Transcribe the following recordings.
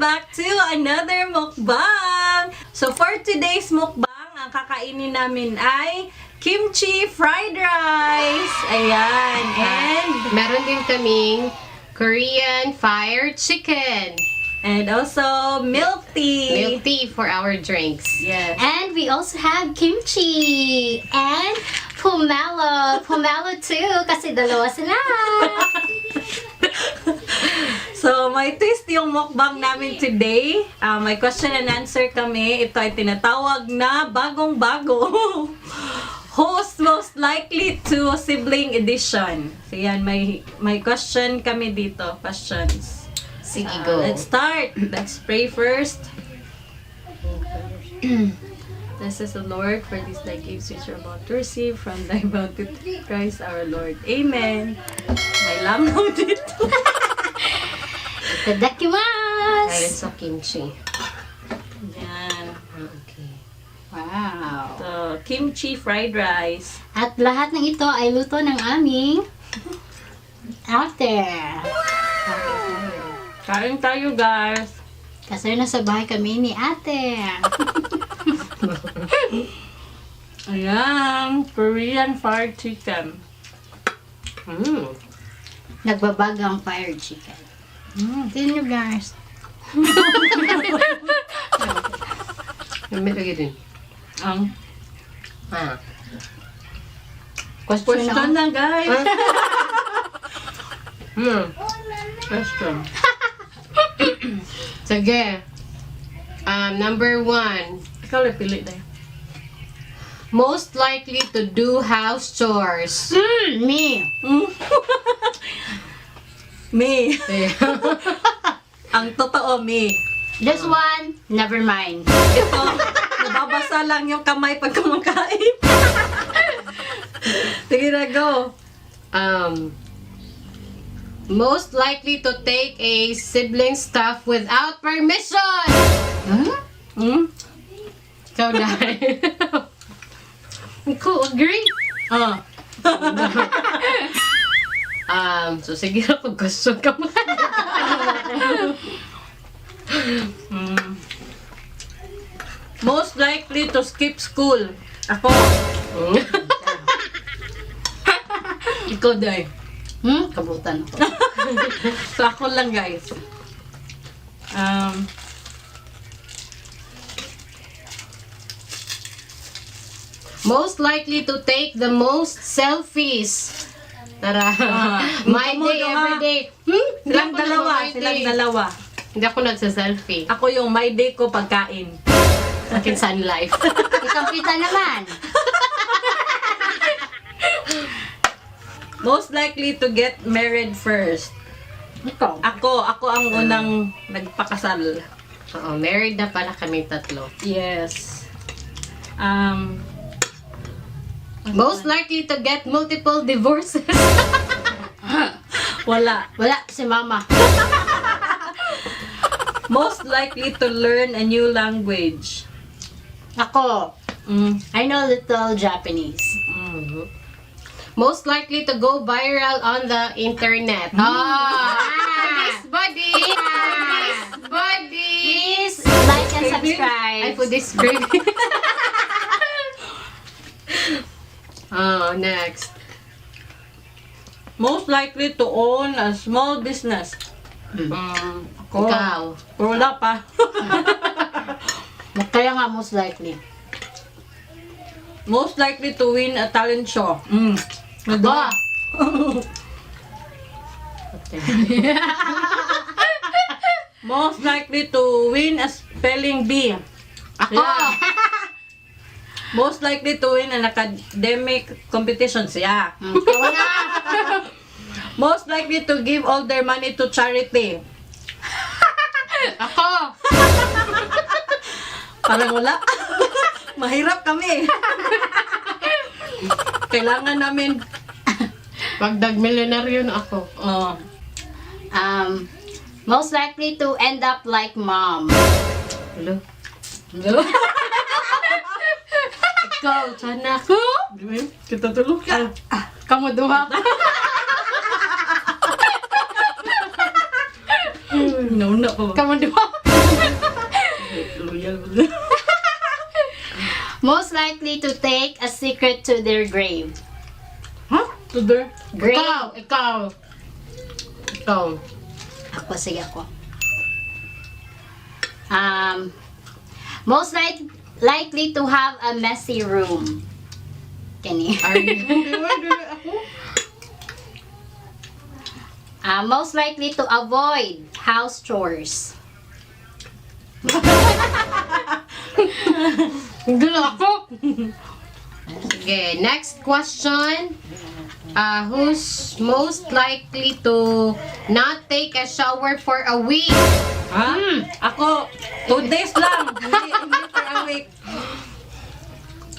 back to another mukbang! So for today's mukbang, ang kakainin namin ay kimchi fried rice. Ayan. And meron din kaming Korean fire chicken. and also milk tea. Milk tea for our drinks. Yes. And we also have kimchi and pomelo. Pomelo too, kasi dalawa sila. So, may twist yung mukbang namin today. May question and answer kami. Ito ay tinatawag na bagong-bago. Host most likely to sibling edition. So, yan. May question kami dito. Questions. Sige, go. Let's start. Let's pray first. This is the Lord for these thy gifts which are about to receive from thy bounty through Christ our Lord. Amen. May langaw dito. Itadakimasu! Ayun sa kimchi. Yan. Okay. Wow! So, kimchi fried rice. At lahat ng ito ay luto ng aming ate. Kain tayo, guys. Kasi nasa bahay kami ni ate. Ayan. Korean fried chicken. Nagbabagang fire chicken. Tignan nyo guys. May lagi din. Ang Question na, guys. Hmm. Question. Sige. Number 1. Ikaw lang pili na. Most likely to do house chores. Me. Me. Eh. Ang totoo, me. This one, never mind. Ito, nababasa lang yung kamay pag kumakain. Sige na, go. Most likely to take a sibling stuff without permission. Huh? Hmm? Ikaw dahil. Ko agree. So sige na pag gusto ka mo. Most likely to skip school. Ako. Ikaw, Day. Kabutan ako. So, ako lang, guys. Most likely to take the most selfies. Tara. My day, every day. Silang Hindi ako dalawa. nag-my Silang day. dalawa. Hindi ako nagsa-selfie. Ako yung my day ko pagkain. Akin sun life. Kitang-kita naman. Most likely to get married first. Ikaw. Ako ang unang nagpakasal. Oo, married na pala kami tatlo. Yes. Most likely to get multiple divorces. Wala. Wala, si mama. Most likely to learn a new language. Ako, I know little Japanese. Most likely to go viral on the internet. This body. This body. Please like and subscribe. I put this baby. Next. Most likely to own a small business. Ako. Ikaw. Wala pa. Kaya nga most likely. Most likely to win a talent show. Ba? Most likely to win a spelling bee. Ako! Yeah. Most likely to win an academic competition. Siya. Wala! Most likely to give all their money to charity. Ako! Parang wala. Mahirap kami. Kailangan namin. Pagdag milyonaryo na ako. Most likely to end up like mom. Hello? Ikaw, sana ako. Kita tulog ka. Kamu duha. Nauna pa ba? Kamu duha. Most likely to take a secret to their grave. Huh? To there? Grave. Ikaw. Ako, sige ako. Most likely to have a messy room. Kenny. Are you? Most likely to avoid house chores. Hindi lang ako. Okay, next question. Who's most likely to not take a shower for a week? Ha? Ako, 2 days lang. Hindi for a week.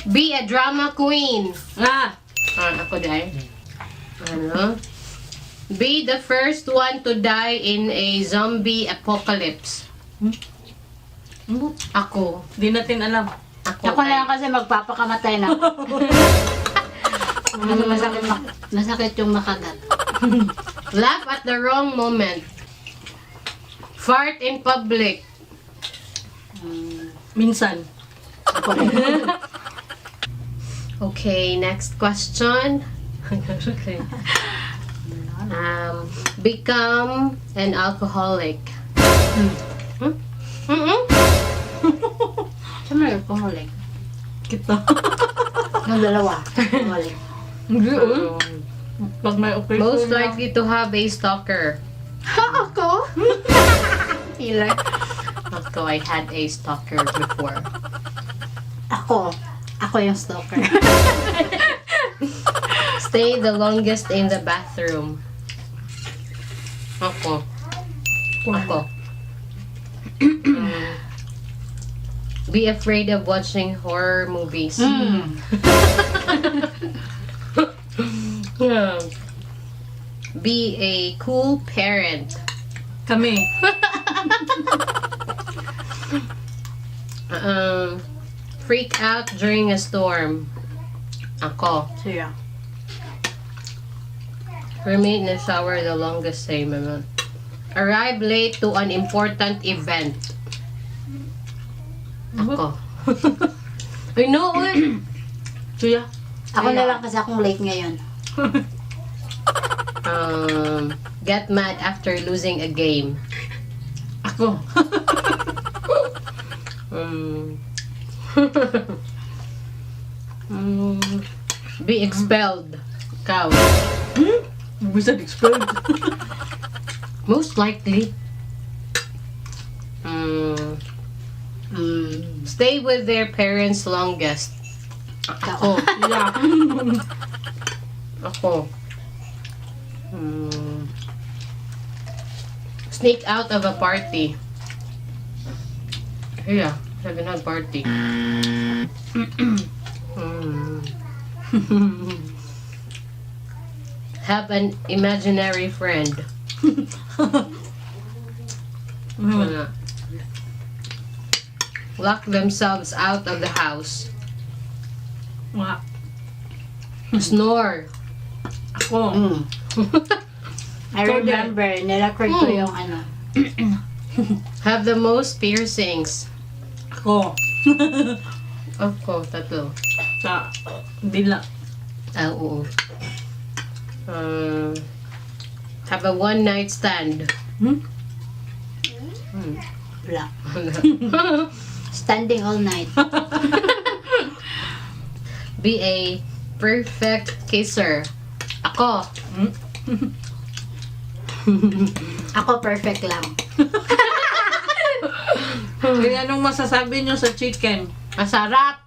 Be a drama queen. Ako dahil. Ano? Be the first one to die in a zombie apocalypse. Ako. Di natin alam. Ako na lang kasi magpapakamatay na. Kasi masakit yung makagat. Laugh at the wrong moment. Fart in public. Minsan. Ako rin. Okay, next question. Become an alcoholic. Siyempre, pumulik. Kita. Yung dalawa. Pumulik. Hindi, pag may occasion Most na- likely to have a stalker. Ako? Healer. Ako, I had a stalker before. Ako. Ako yung stalker. Stay the longest in the bathroom. Ako. Be afraid of watching horror movies. Yeah. Be a cool parent. Kami. Freak out during a storm. Ako. Siya. Remain in the shower the longest, same naman. Arrive late to an important event. Ako. I know it. Suya. Ako na lang kasi akong late ngayon. Get mad after losing a game. Ako. Be expelled. Ikaw. Bisa expelled. Most likely. Stay with their parents longest. Ako. Yeah. Ako. Sneak out of a party. Yeah, sabi na party. Have an imaginary friend. Wala. Lock themselves out of the house. Mga. Snore. Ako. I remember, nirecord ko yung ano. Have the most piercings. Ako. Ako, tatlo. Sa dila. Oo. Have a one night stand. Wala. Standing all night. Be a perfect kisser. Ako. Ako perfect lang. Kaya anong masasabi nyo sa chicken? Masarap.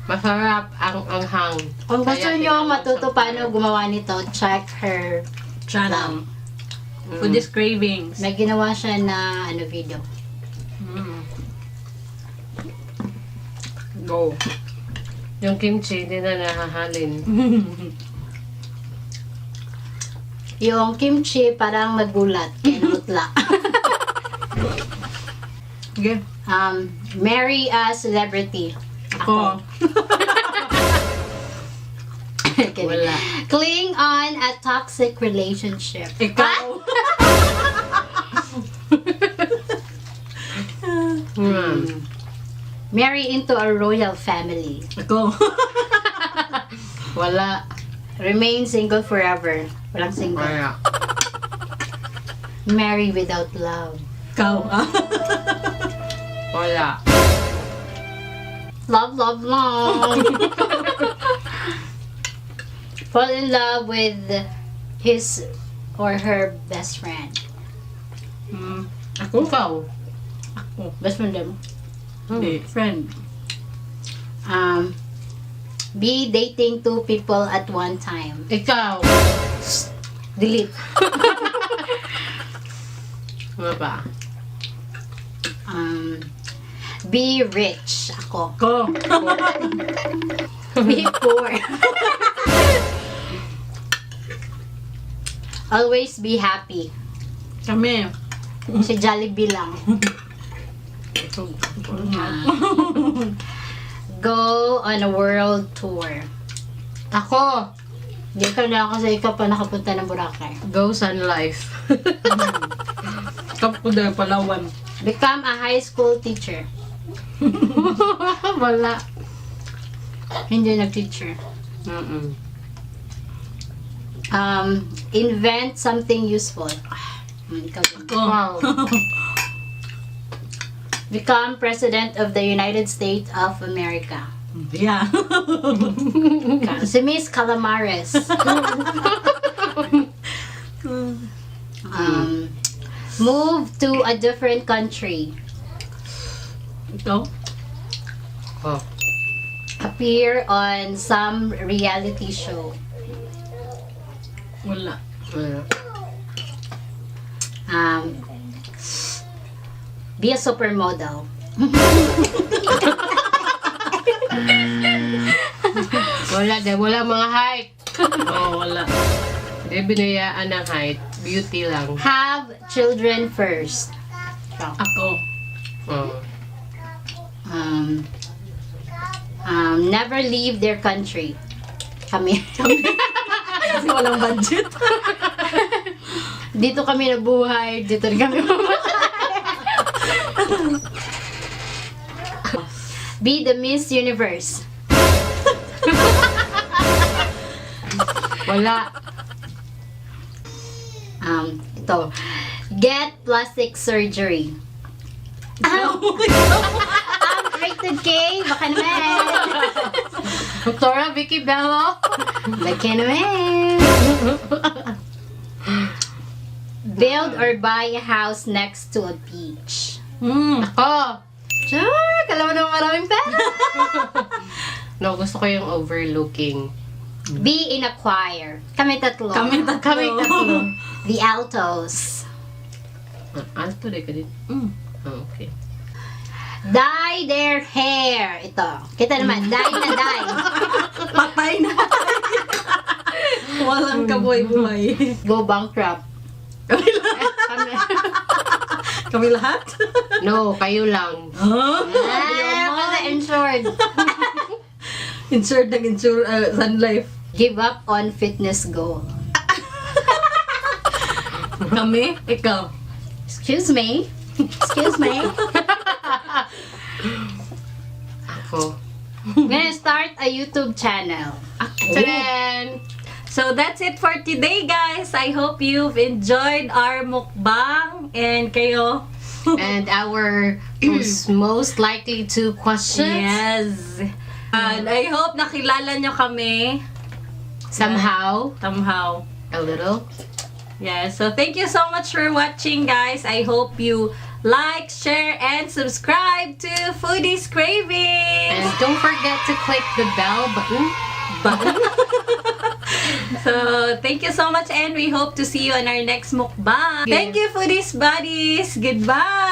Masarap ang anghang. Kung gusto Kaya nyo tinawag matuto sa- paano gumawa nito, check her Channel. Foodies cravings. May ginawa siya na ano video. Go. Yung kimchi, hindi na nahahalin. Yung kimchi parang magulat, kaya namutla. Okay. Marry a celebrity. Ako. Wala. Cling on a toxic relationship. Ikaw. Marry into a royal family. Ako. Wala. Remain single forever. Walang single. Wala. Marry without love. Ikaw. Wala. Love, love, love. Fall in love with his or her best friend. Ako? Ikaw. Best friend din. Hindi. Friend. Be dating 2 people at one time. Ikaw. Delete. Ano ba? Be rich. Ako. Ko. Be poor. Always be happy. Kami. Si Jollibee lang. Go on a world tour. Ako. Hindi ka na kasi ikaw pa nakapunta ng Boracay. Go Sun Life. Kap ko dahil Palawan. Become a high school teacher. Wala. Hindi nag-teacher. Mm-mm. Invent something useful. Ikaw din. Ko. Wow. Become President of the United States of America. Yeah. Si Miss Calamares. Move to a different country. Ikaw? Oh. Appear on some reality show. Wala. Wala. Be a supermodel. Wala din. Wala mga height. Oh, wala. Hindi binayaan ng height. Beauty lang. Have children first. Ako. Oh. Never leave their country. Kami. Kasi walang budget. Dito kami nabuhay. Dito rin kami Be the Miss Universe. Wala. Ito. Get plastic surgery. Rated K. Baka naman. Doktora Vicky Bello. Baka naman. Build or buy a house next to a beach. Ako. Sure, kalaman naman maraming pera. No, gusto ko yung overlooking. Be in a choir. Kami tatlo. Kami tatlo. The altos. Alto din ka din. Oh, okay. Dye their hair. Ito. Kita naman, dye na dye. Patay na. Walang kabuhay-buhay. Go bankrupt. Kami. Kami lahat? No, kayo lang. Kasi insured. Insured ng Sun Life. Give up on fitness goal. Kami? Ikaw? Excuse me. Excuse me. Ako. Gonna start a YouTube channel. Tadaan! So that's it for today, guys. I hope you've enjoyed our mukbang. And kayo? And our most likely to questions. Yes. And I hope nakilala nyo kami. Somehow. Somehow. A little. Yeah, so thank you so much for watching, guys. I hope you like, share, and subscribe to Foodies Cravings. And don't forget to click the bell button. So, thank you so much, and we hope to see you on our next mukbang. Thank you, Foodies Buddies. Goodbye.